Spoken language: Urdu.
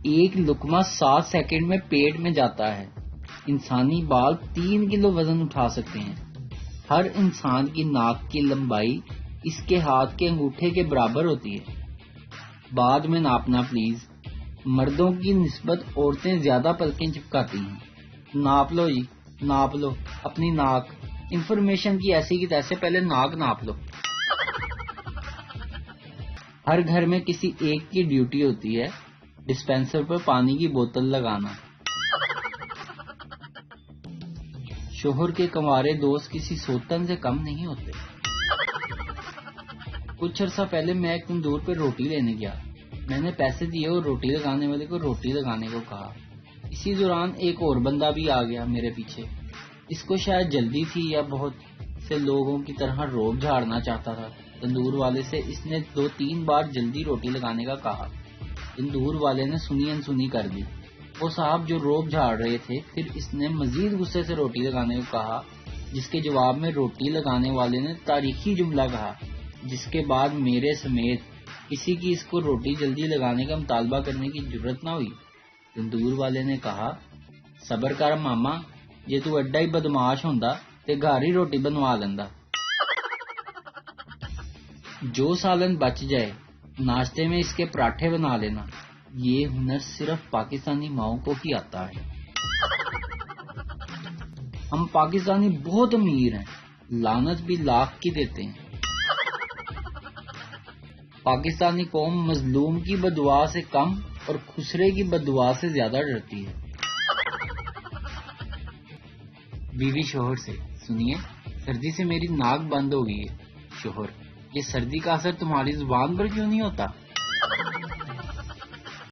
ایک لقمہ 7 سیکنڈ میں پیٹ میں جاتا ہے۔ انسانی بال 3 کلو وزن اٹھا سکتے ہیں۔ ہر انسان کی ناک کی لمبائی اس کے ہاتھ کے انگوٹھے کے برابر ہوتی ہے۔ بعد میں ناپنا پلیز۔ مردوں کی نسبت عورتیں زیادہ پلکیں چپکاتی ہیں۔ ناپ لو جی، ناپ لو اپنی ناک۔ انفارمیشن کی ایسی کی تیسے، پہلے ناک ناپ لو۔ ہر گھر میں کسی ایک کی ڈیوٹی ہوتی ہے ڈسپینسر پر پانی کی بوتل لگانا۔ شوہر کے کنوارے دوست کسی سوتن سے کم نہیں ہوتے۔ کچھ عرصہ پہلے میں ایک تندور پہ روٹی لینے گیا۔ میں نے پیسے دیے اور روٹی لگانے والے کو روٹی لگانے کو کہا۔ اسی دوران ایک اور بندہ بھی آ گیا میرے پیچھے۔ اس کو شاید جلدی تھی یا بہت سے لوگوں کی طرح روب جھاڑنا چاہتا تھا۔ تندور والے سے اس نے 2-3 بار جلدی روٹی لگانے کا کہا۔ تندور والے نے سنی انسنی کر دی۔ وہ صاحب جو روب جھاڑ رہے تھے، پھر اس نے مزید غصے سے روٹی لگانے کو کہا، جس کے جواب میں روٹی لگانے والے نے تاریخی جملہ کہا، جس کے بعد میرے سمیت کسی کی اس کو روٹی جلدی لگانے کا مطالبہ کرنے کی جرت نہ ہوئی۔ تندور والے نے کہا، صبر کر ماما، جے تو ایڈا ہی بدماش ہوندا تے گھر ہی روٹی بنوا لیندا۔ جو سالن بچ جائے ناشتے میں اس کے پراٹھے بنا لینا۔ یہ ہنر صرف پاکستانی ماؤں کو ہی آتا ہے۔ ہم پاکستانی بہت امیر ہیں، لعنت بھی لاکھ کی دیتے ہیں۔ پاکستانی قوم مظلوم کی بددعا سے کم اور خسرے کی بددعا سے زیادہ ڈرتی ہے۔ بیوی شوہر سے، سنیے، سردی سے میری ناک بند ہو گئی ہے۔ شوہر، یہ سردی کا اثر تمہاری زبان پر کیوں نہیں ہوتا؟